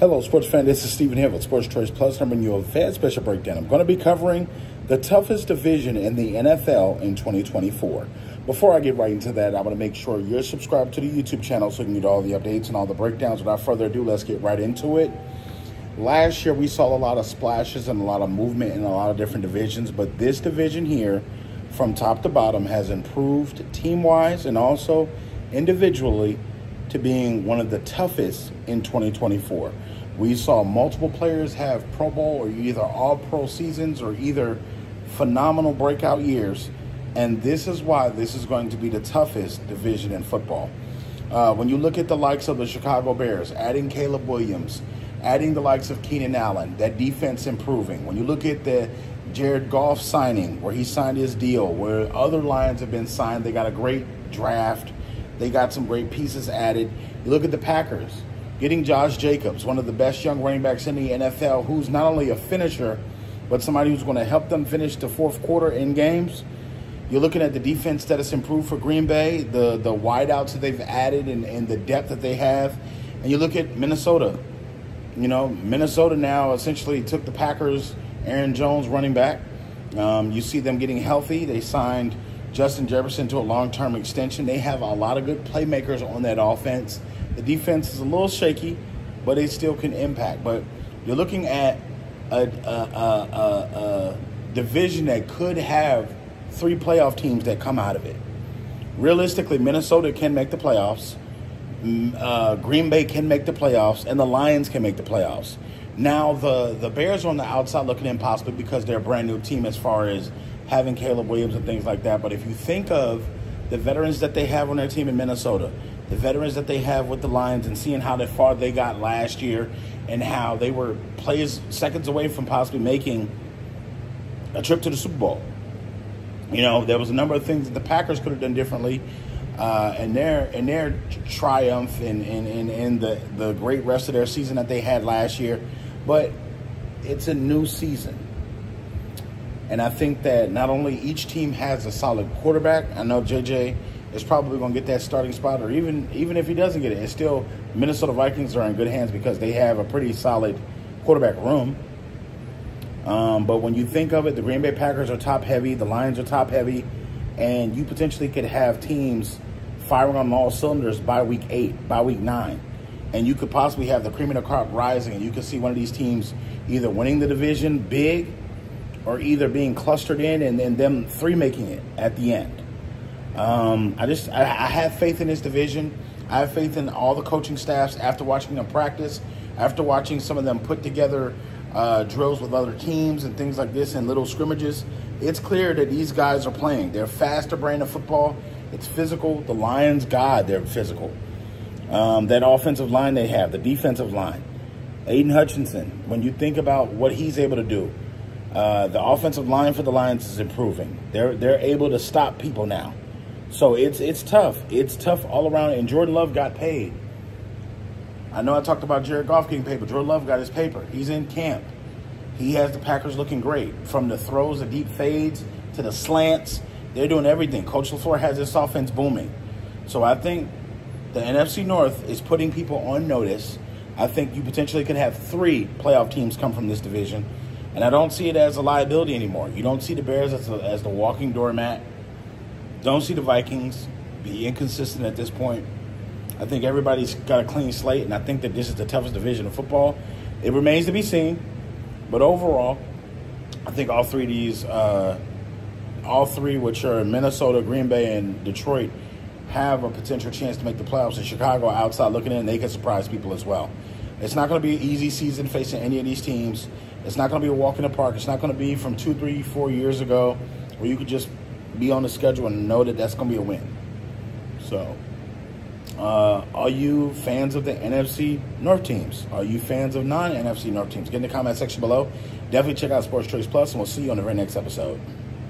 Hello, sports fan. This is Stephen here with Sports Choice Plus. I'm bringing you a Fed Special Breakdown. I'm going to be covering the toughest division in the NFL in 2024. Before I get right into that, I want to make sure you're subscribed to the YouTube channel so you can get all the updates and all the breakdowns. Without further ado, let's get right into it. Last year, we saw a lot of splashes and a lot of movement in a lot of different divisions, but this division here, from top to bottom, has improved team-wise and also individually to being one of the toughest in 2024. We saw multiple players have Pro Bowl or either all-pro seasons or either phenomenal breakout years, and this is why this is going to be the toughest division in football. When you look at the likes of the Chicago Bears, adding Caleb Williams, adding the likes of Keenan Allen, that defense improving. When you look at the Jared Goff signing, where he signed his deal, where other Lions have been signed, they got a great draft. They got some great pieces added. You look at the Packers, getting Josh Jacobs, one of the best young running backs in the NFL, who's not only a finisher, but somebody who's going to help them finish the fourth quarter in games. You're looking at the defense that has improved for Green Bay, the wideouts that they've added and the depth that they have. And you look at Minnesota. You know, Minnesota now essentially took the Packers' Aaron Jones running back. You see them getting healthy. They signed Justin Jefferson to a long-term extension. They have a lot of good playmakers on that offense. The defense is a little shaky, but they still can impact. But you're looking at a division that could have 3 playoff teams that come out of it. Realistically, Minnesota can make the playoffs. Green Bay can make the playoffs, and the Lions can make the playoffs. Now, the Bears are on the outside looking in possibly because they're a brand-new team as far as having Caleb Williams and things like that. But if you think of the veterans that they have on their team in Minnesota, the veterans that they have with the Lions, and seeing how far they got last year and how they were plays seconds away from possibly making a trip to the Super Bowl. You know, there was a number of things that the Packers could have done differently in their triumph and the great rest of their season that they had last year. But it's a new season. And I think that not only each team has a solid quarterback. I know JJ is probably going to get that starting spot, or even if he doesn't get it, it's still Minnesota Vikings are in good hands because they have a pretty solid quarterback room. But when you think of it, the Green Bay Packers are top-heavy, the Lions are top-heavy, and you potentially could have teams firing on all cylinders by week 8, by week 9. And you could possibly have the cream of the crop rising, and you could see one of these teams either winning the division big or either being clustered in and then them 3 making it at the end. I have faith in this division. I have faith in all the coaching staffs after watching them practice, after watching some of them put together drills with other teams and things like this and little scrimmages. It's clear that these guys are playing. They're faster brand of football. It's physical. The Lions, God, they're physical. That offensive line they have, the defensive line. Aiden Hutchinson, when you think about what he's able to do, the offensive line for the Lions is improving. They're able to stop people now. So it's tough. It's tough all around. And Jordan Love got paid. I know I talked about Jared Goff getting paid, but Jordan Love got his paper. He's in camp. He has the Packers looking great. From the throws, the deep fades, to the slants. They're doing everything. Coach LaFleur has this offense booming. So I think the NFC North is putting people on notice. I think you potentially could have 3 playoff teams come from this division. And I don't see it as a liability anymore. You don't see the Bears as the walking doormat. Don't see the Vikings be inconsistent at this point. I think everybody's got a clean slate, and I think that this is the toughest division of football. It remains to be seen. But overall, I think all 3 of these, all 3, which are Minnesota, Green Bay, and Detroit, have a potential chance to make the playoffs. And Chicago outside looking in, they can surprise people as well. It's not going to be an easy season facing any of these teams. It's not going to be a walk in the park. It's not going to be from 2, 3, 4 years ago where you could just be on the schedule and know that that's going to be a win. So, are you fans of the NFC North teams? Are you fans of non-NFC North teams? Get in the comment section below. Definitely check out Sports Choice Plus, and we'll see you on the very next episode.